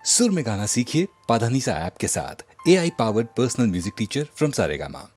सुर में गाना सीखिए पाधानीसा ऐप के साथ। AI powered personal music teacher from Saregama.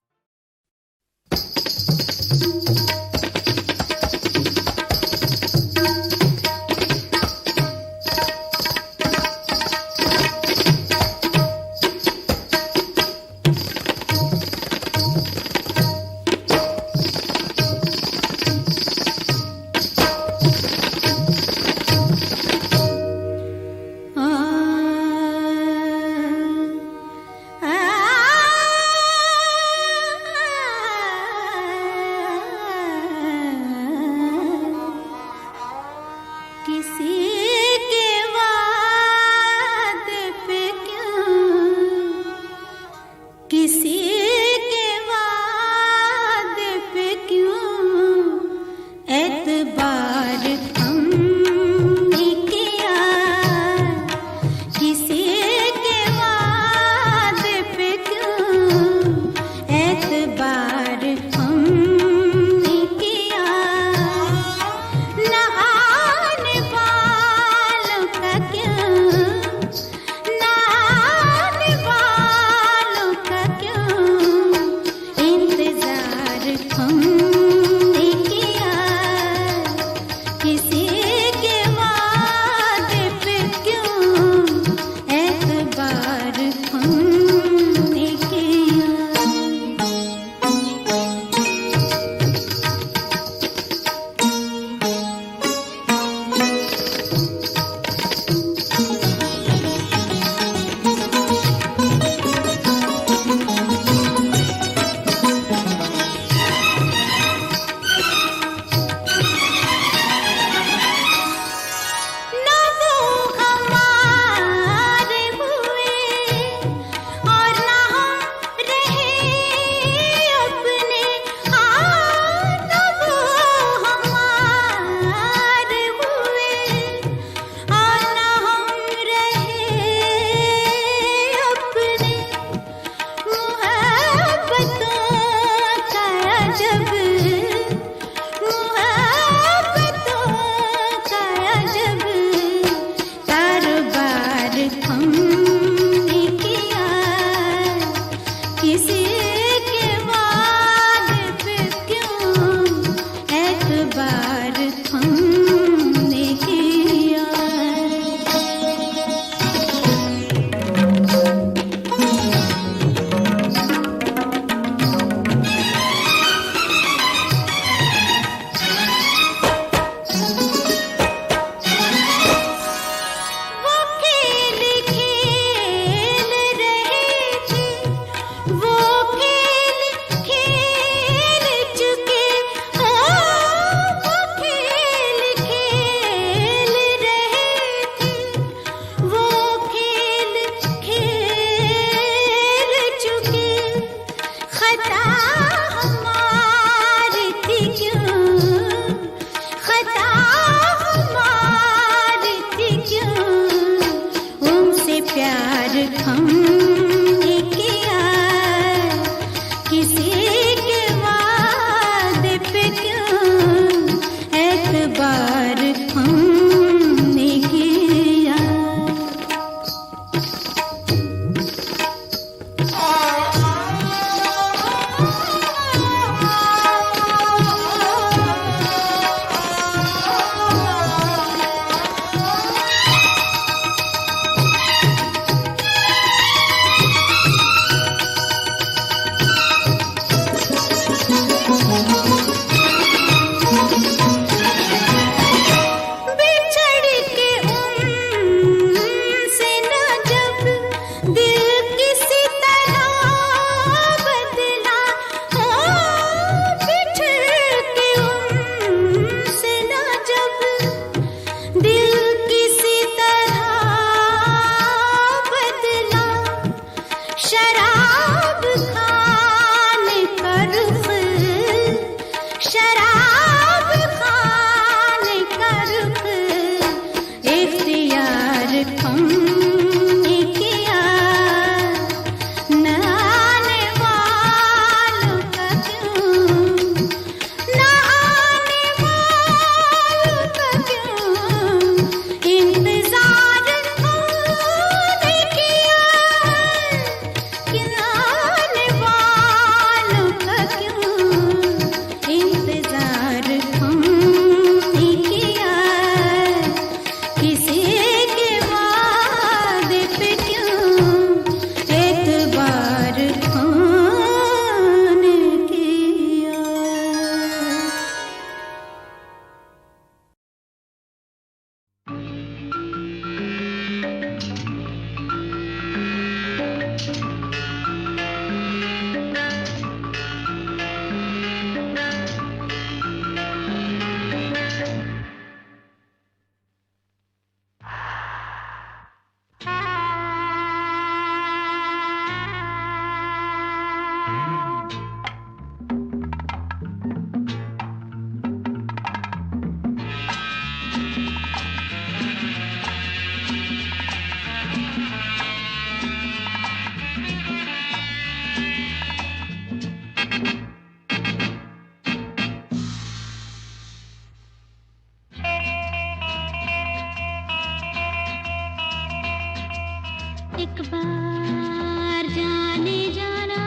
एक बार जाने जाना,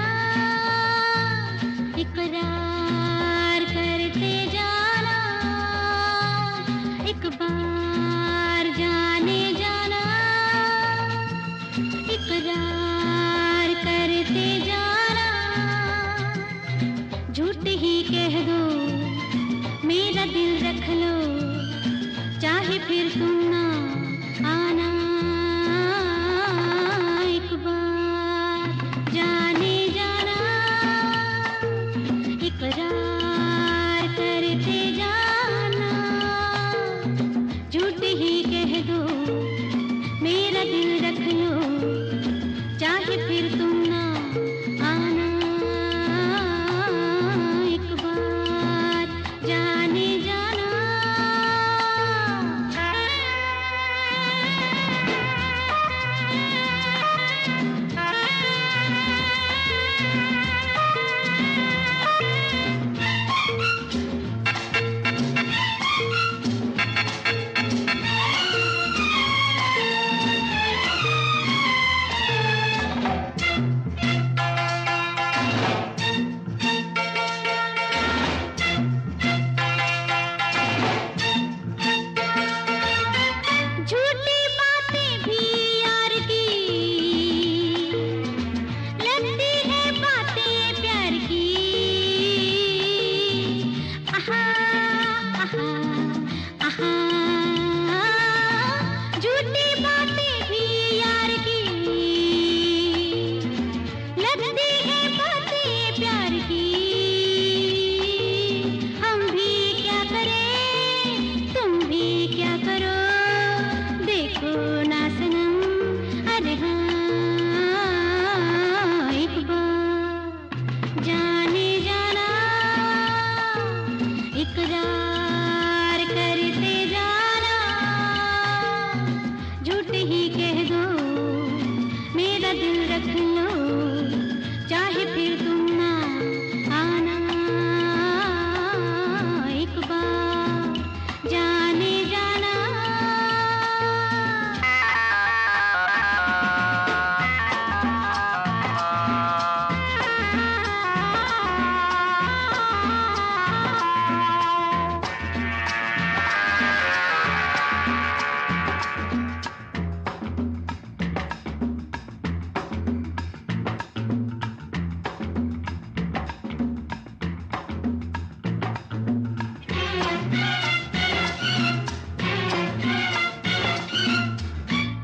इकरार करते जाना, एक बार जाने जाना, इकरार करते जाना, झूठ ही कह दो मेरा दिल रख लो, चाहे फिर तुम ना आना, एक बार जाने जाना, इकरार करते जाना, झूठ ही कह दो मेरा दिल रख लो, चाहे फिर तुम ना आना, एक बार जाने जाना। झूठी बातें भी यार की लगती है बातें प्यार की, आहा आहा आहा, झूठी बातें भी यार की लगती है बातें प्यार की, हम भी क्या करें तुम भी क्या करो, देखो ना सनम, अरे हाँ, एक बार जाने जाना, इकरार करते जाना, झूठ ही कह दो मेरा दिल रख लो, चाहे फिर तुम ना आना, एक बार जाने जाना।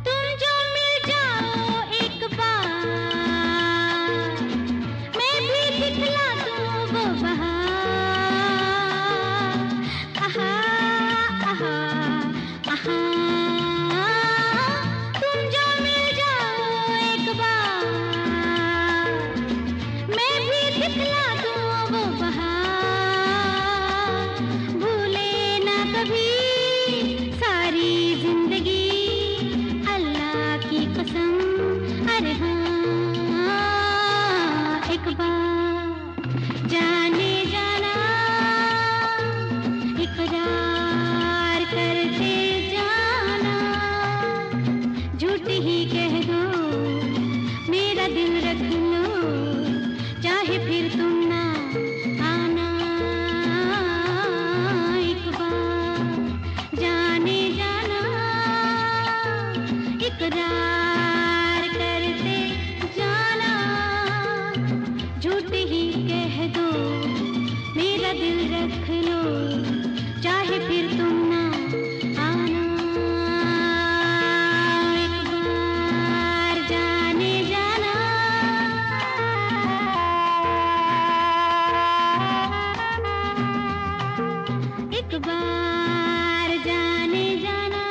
तुम जो मिल जाओ एक बार, मैं भी दिखला दूँ वो बहार, आहा आहा आहा, तुम जो मिल जाओ एक बार, मैं भी दिखला दूँ वो बहार, भूले ना कभी सारी जिंदगी अल्लाह की कसम, अरे हाँ, एक बार जाने जाना, इकरार करते जाना, झूठ ही कह दो मेरा दिल रख लो, चाहे फिर तुम ना आना, एक बार जाने जाना, इकरार करते जाना, झूठ ही कह दो मेरा दिल रख लो, चाहे फिर तुम ना आना, एक बार जाने जाना। एक बार जाने जाना।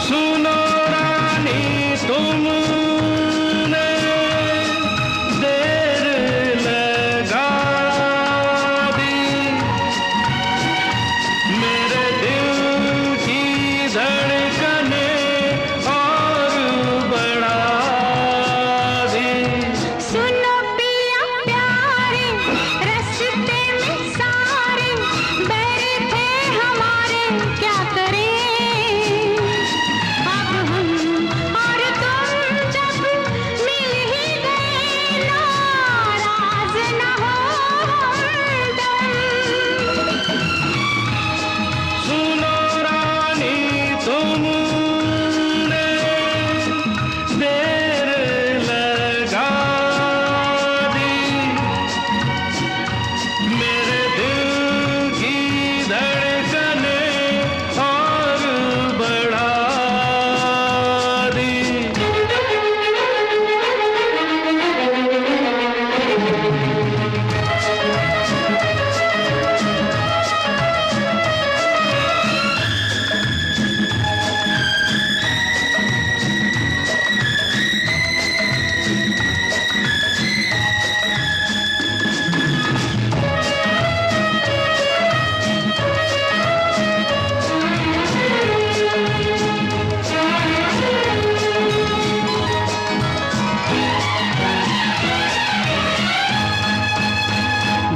सुनो रानी तुमने देर लगा दी, मेरे दिल की धड़कनें और बढ़ा दी। सुनो पिया प्यारे, रास्ते में सारे बैर थे हमारे, क्या करें अब हम और तुम जब मिल ही गए, नाराज न हो हमदम। सुनो रानी तुमने देर लगा दी, मेरे दिल की धड़कनें और बढ़ा दी।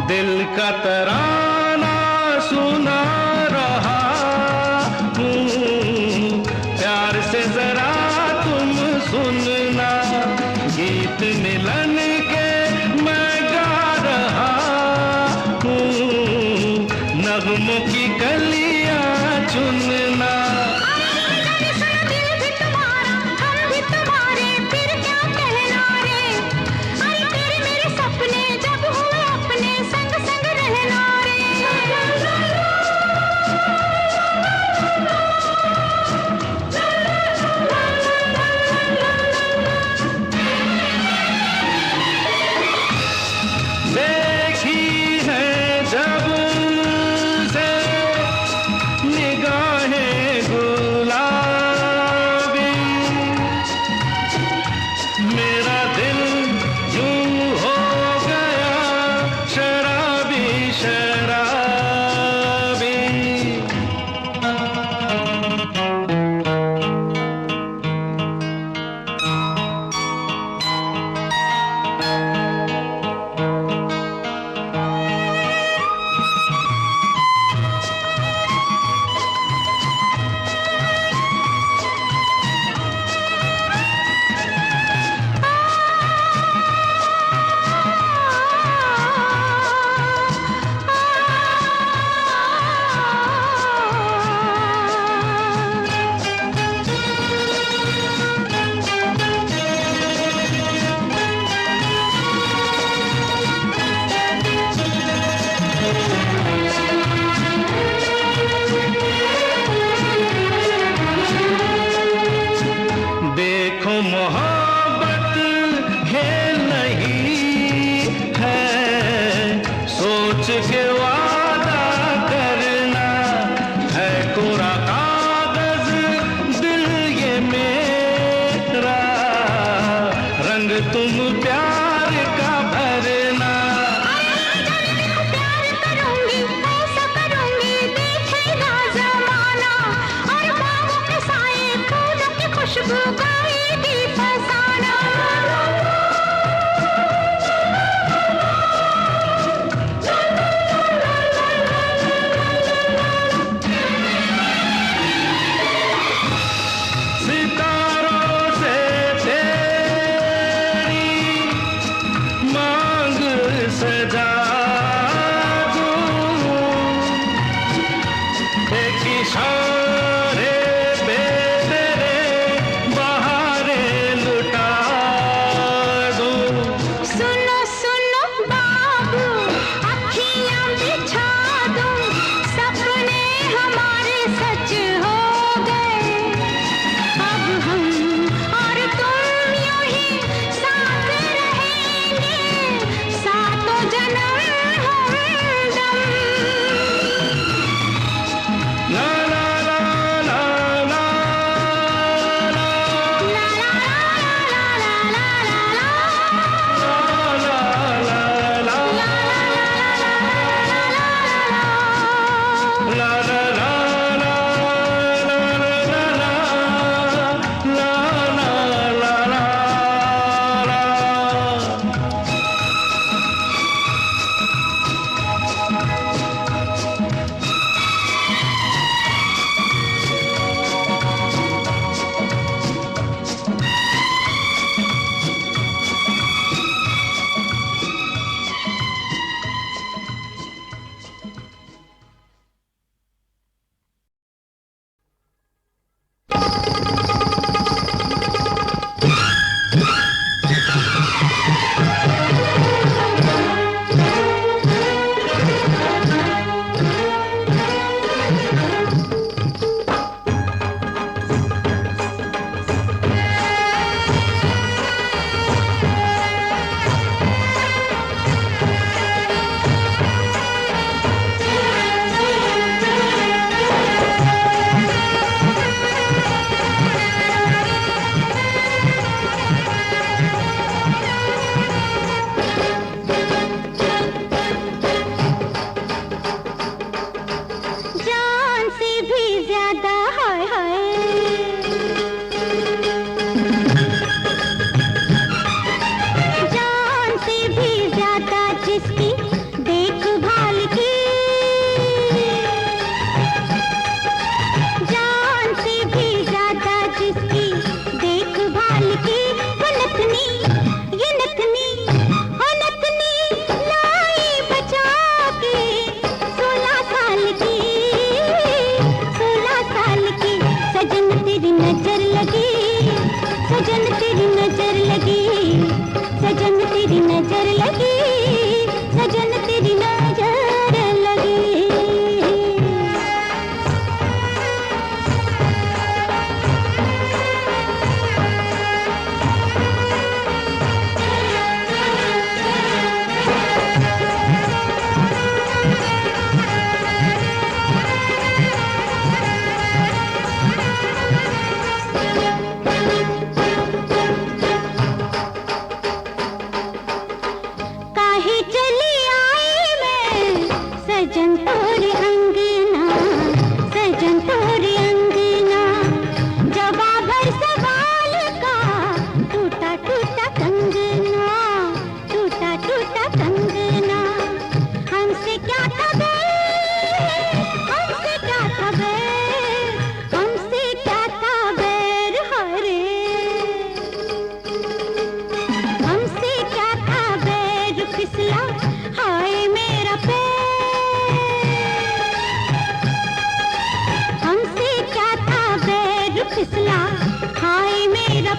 दिल का तराना सुना रहा हूँ, प्यार से जरा तुम सुनना, गीत मिलन के मैं गा रहा हूँ, नगमों की कलियां चुनना। दिल भी तुम्हारा, हम भी तुम्हारे, फिर क्या कहना रे। अरे तेरे मेरे सपने जब हुए अपने, संग संग रहना रे। देखी है जब से निगाहें गुलाबी, मेरा दिल यूं हो गया शराबी शराबी। देखो मोहब्बत खेल नहीं है, सोच के वादा करना है, कोरा कागज दिल ये मेरा, रंग तुम प्यार का भरना। प्यार करूंगी, ऐसा करूंगी, देखेगा जमाना, और बाहों में साए फूलों की खुशबू गाएगी फसाना। सितारों से तेरी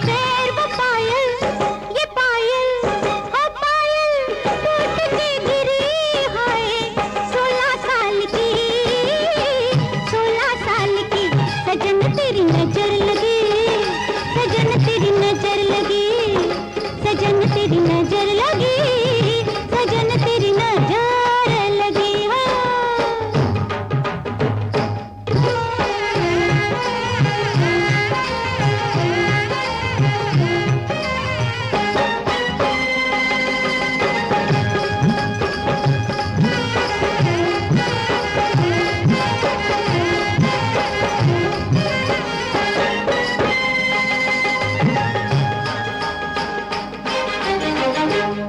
पैर वो पायल, ये पायल, ओ पायल टूट के गिरी है। 16 साल की, 16 साल की सजन तेरी नजर लगी, सजन तेरी नजर लगी, सजन तेरी नजर लगी, सजन तेरी नजर लगी हो।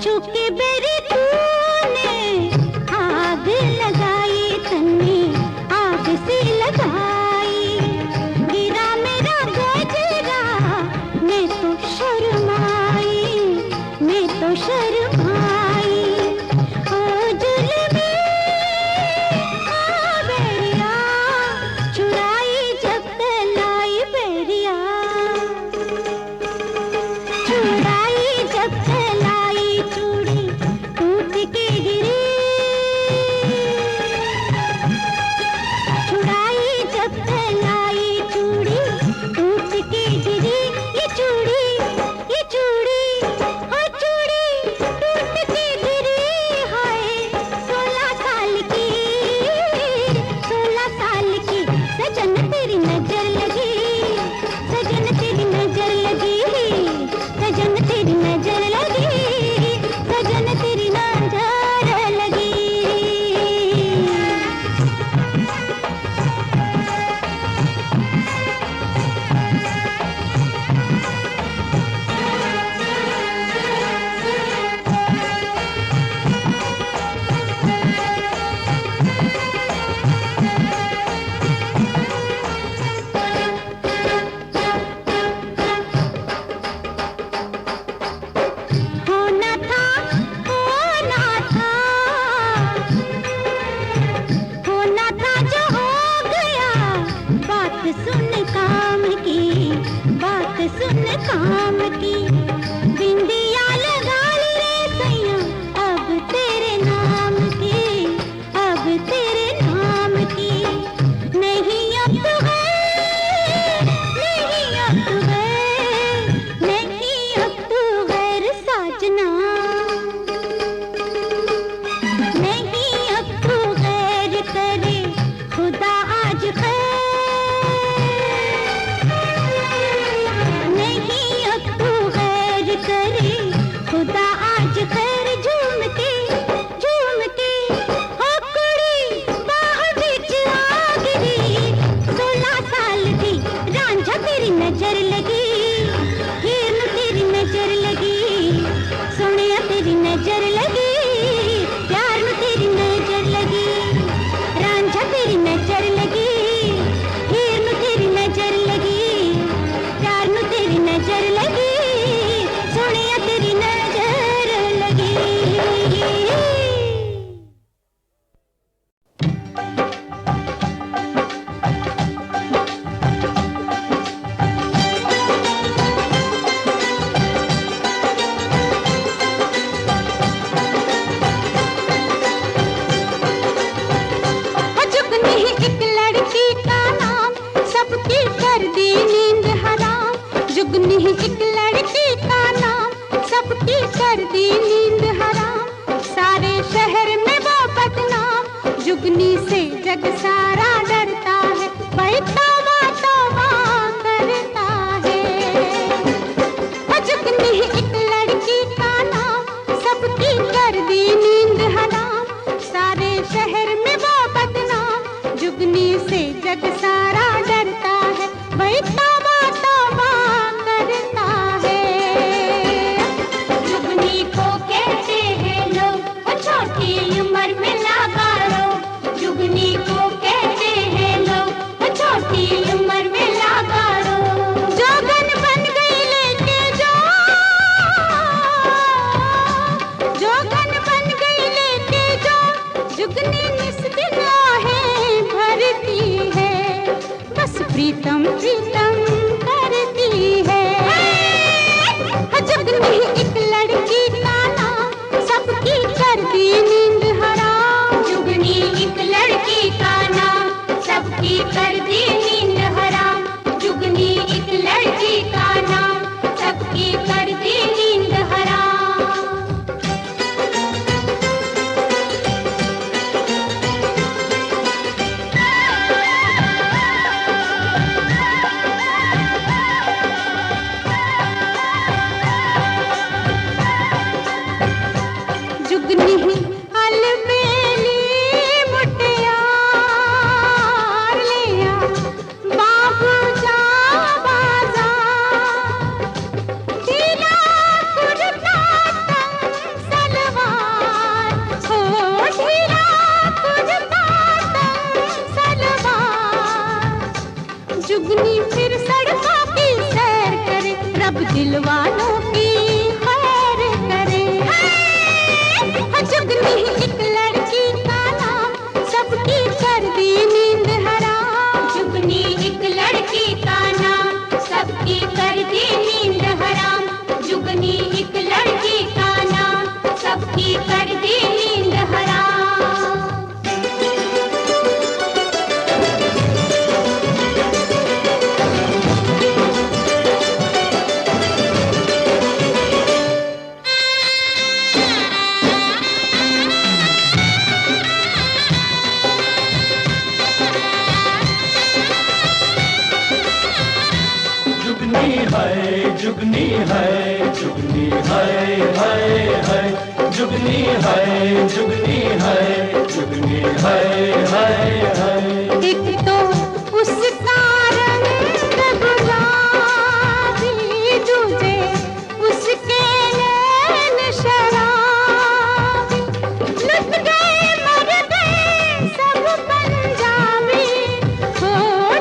छुके बेरी तूने आग लगाई, तन्ने आग सी लगाई। गिरा मेरा गजरा, मैं तो शर्माई, मैं तो शर्माई। ओ जुल्मी आ बेरिया, चुराई जब तलाई बेरिया, चुराई जब तलाई चूड़ी टूट के गिरी, चुराई जब तलाई चूड़ी टूट के गिरी। ये चूड़ी, ये चूड़ी, ओ चूड़ी टूट के गिरी है। 16 साल की, 16 साल की सजन तेरी नजर लगी, सजन तेरी नजर लगी, सजन तेरी नजर लगी, सजन तेरी नजर लगी। होना था, होना था, होना था जो हो गया। बात सुन काम की, बात सुन काम की। बिंदिया लगा ली रे सैया, अब तेरे नाम की, अब तेरे नाम की। नहीं अब तो गैर, नहीं अब तो गैर, नहीं अब तो गैर साजना, नहीं अब तो गैर करे खुदा आज खैर, नहीं अब तो गैर करे खुदा आज खैर। झूम के, झूम के हो कुड़ी बाह बिच आ गिरी। 16 साल दी रांझा तेरी नजर लगी, हीर नू तेरी नजर लगी, सोनिया तेरी नजर लगी, प्यार नू तेरी नजर लगी। रांझा तेरी नजर लगी, हीर नू तेरी नजर लगी, प्यार नू तेरी नजर लगी, सोनिया तेरी नजर लगी। जुगनी एक लड़की का नाम, सबकी कर दी नींद हराम। जुगनी एक लड़की का नाम, सबकी कर दी नींद हराम। सारे शहर में वो बदनाम, जुगनी से जग सारा डरता है। भाई तौबा तौबा करता है। जुगनी एक लड़की का नाम, सबकी कर दी नींद हराम। सारे शहर में वो बदनाम, जुगनी से जग सारा डरता है। भाई तौबा तौबा करता है। जुगनी को कहते हैं लोग, वो छोटी उम्र में लगा लो। जुगनी को कहते हैं लोग, वो छोटी सबकी कर दी नींद हराम। जुगनी है जुगनी है जुगनी है है जुगनी है जुगनी है जुगनी है एक तो उसका रंग गुलाबी, दूजे उसके नैन शराबी, लुट गए मर गए सब पंजाबी, हो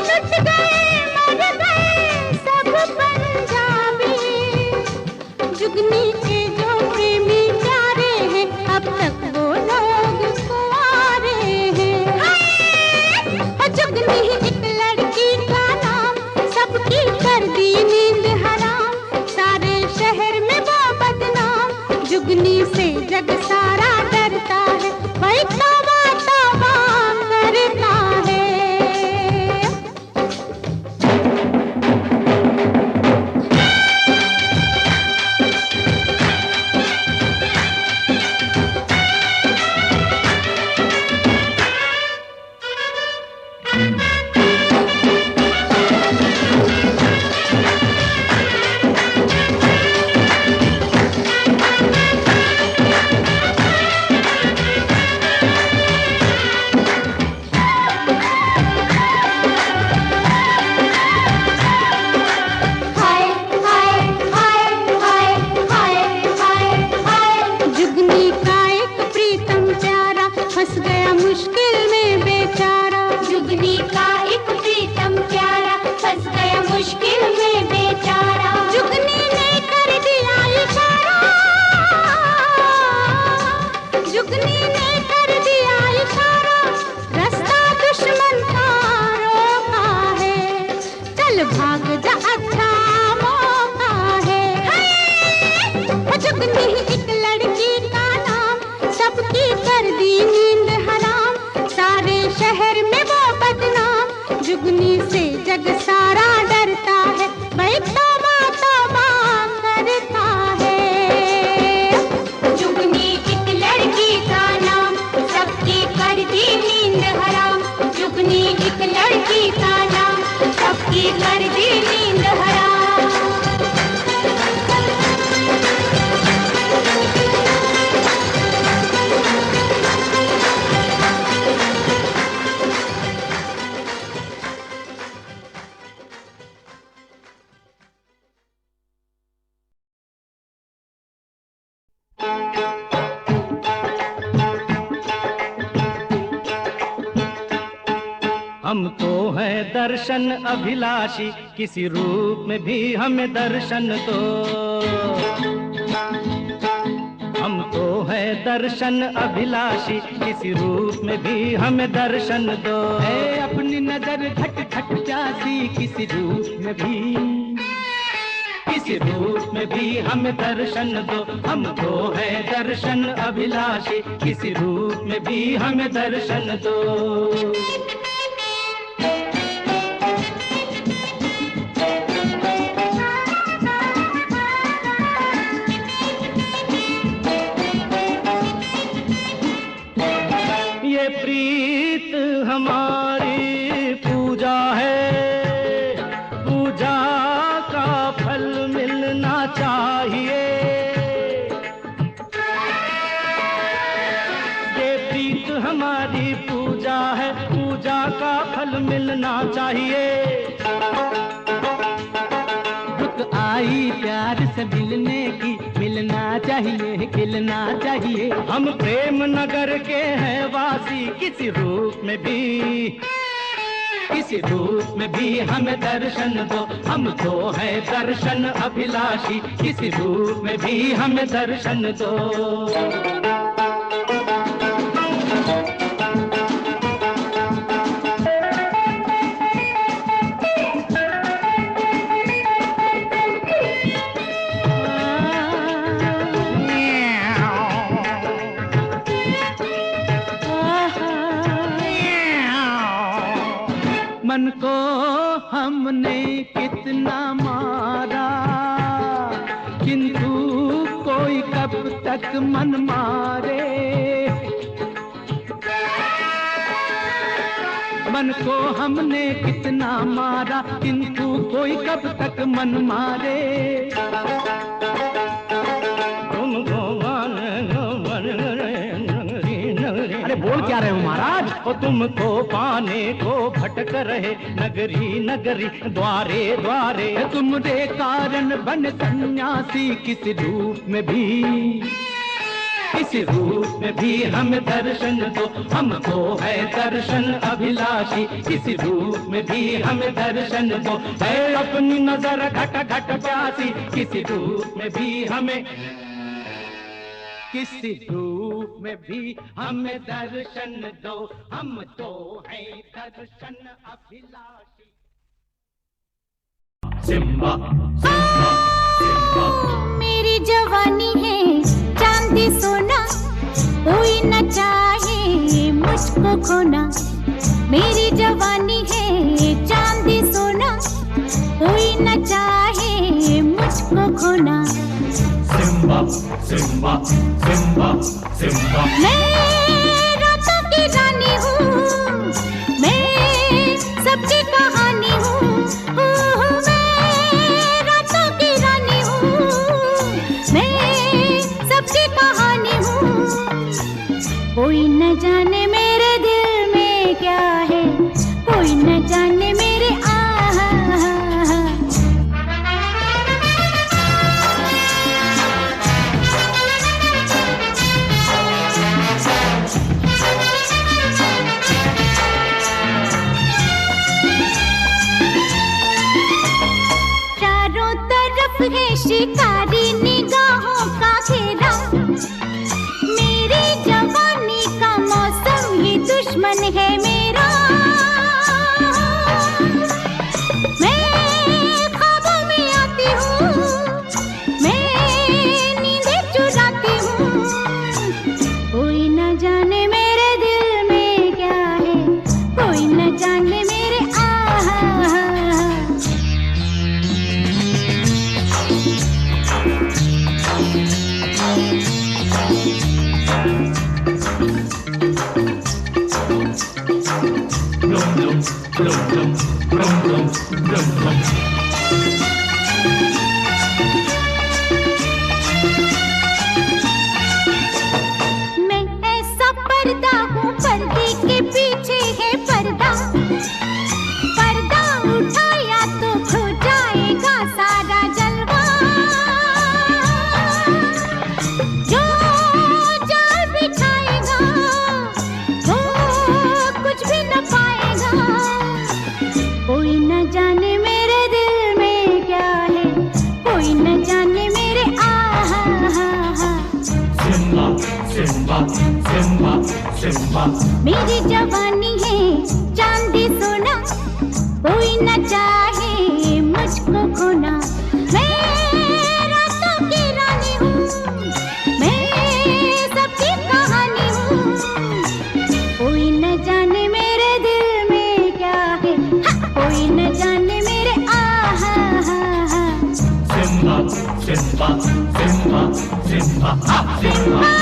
लुट गए मर गए सब पंजाबी। जुगनी के जो प्रेमी प्यारे हैं अब तक वो लोग कुंवारे हैं। जुगनी एक लड़की का नाम सबकी कर दी नींद हराम, सारे शहर में वो बदनाम, जुगनी से जग सारा डरता है, वही तौबा तौबा करता है। हाय हाय हाय हाय हाय हाय हाय, जुगनी का एक प्रीतम प्यारा फंस गया मुश्किल में बेचारा। जुगनी का एक प्रीतम प्यारा फंस गया मुश्किल में बेचारा। जुगनी ने कर दिया इशारा, जुगनी ने कर दिया इशारा, रास्ता दुश्मन का रोका है, चल भाग जा अच्छा मौका है। वो जुगनी एक लड़की का नाम सबकी कर दी नींद हराम, सारे शहर में वो बदनाम, जुगनी से जग सारा डरता है, वही तौबा तौबा करता है। जुगनी एक लड़की का नाम सबकी कर दी नींद हराम, जुगनी एक लड़की का नाम सबकी कर दी नींद हराम। हम तो हैं दर्शन अभिलाषी, किसी रूप में भी हमें दर्शन दो। हम तो हैं दर्शन अभिलाषी, किसी रूप में भी हमें दर्शन दो। है अपनी नजर खट खट प्यासी, किसी रूप में भी, किसी रूप में भी हमें दर्शन दो। हम तो हैं दर्शन अभिलाषी, किसी रूप में भी हमें दर्शन दो। ये प्रीत हमारी पूजा है, पूजा का फल मिलना चाहिए। ये प्रीत हमारी पूजा है, पूजा का फल मिलना चाहिए। रुक आई प्यार से मिलने की, मिलना चाहिए खिलना चाहिए। हम प्रेम नगर के हैं वासी, किसी रूप में भी, किसी रूप में भी हमें दर्शन दो। हम तो हैं दर्शन अभिलाषी, किसी रूप में भी हमें दर्शन दो। हमने कितना मारा, किंतु कोई कब तक मन मारे। मन को हमने कितना मारा, किंतु कोई कब तक मन मारे। अरे बोल क्या रहे हो महाराज? और तुमको पाने को भटक रहे नगरी नगरी द्वारे द्वारे। तुम्हारे कारण बन सन्यासी किस रूप में भी, इस रूप में भी हमें दर्शन दो। हमको है दर्शन अभिलाषी, इस रूप में भी हमें दर्शन दो। है अपनी नजर घट घट प्यासी, किस रूप में भी हमें, किसी रूप में भी हमें दर्शन दो। हम तो है दर्शन अभिलाषी। सिम्बा सिम्बा सिम्बा। मेरी जवानी है चांदी सोना, कोई न चाहे मुझको खोना। मेरी जवानी है चांदी सोना, कोई न चाहे मुझको खोना। Simba Simba Simba Simba. मैं रातों की रानी हूँ, मैं सबकी कहानी हूँ। मैं रातों की रानी हूँ, मैं सबकी कहानी हूँ। कोई न जाने मेरे दिल में क्या है, कोई न जाने मेरे है शिकारी निगाहों का घेरा। मेरी जवानी का मौसम ही दुश्मन है मेरा। मैं ख्वाबों में आती हूँ, मैं नींदें चुराती हूँ। कोई न जाने मेरे दिल में क्या है, कोई न जाने मेरे मैं ऐसा पर्दा हूँ, पर्दे के पीछे है पर्दा। पर्दा उठाया तो खो जाएगा सारा जलवा। जो जाल बिछाएगा वो कुछ भी न पाएगा। कोई न जाने मेरे दिल में क्या है, कोई न जाने मेरे सिम्बा सिम्बा सिम्बा सिम्बा। मेरी जवानी है चांदी सोना, कोई न चाहे मुझको खोना। मैं रातों की रानी हूँ, मैं सबकी कहानी हूँ। कोई न जाने मेरे दिल में क्या है, कोई न जाने मेरे Simba Simba Simba Simba Simba.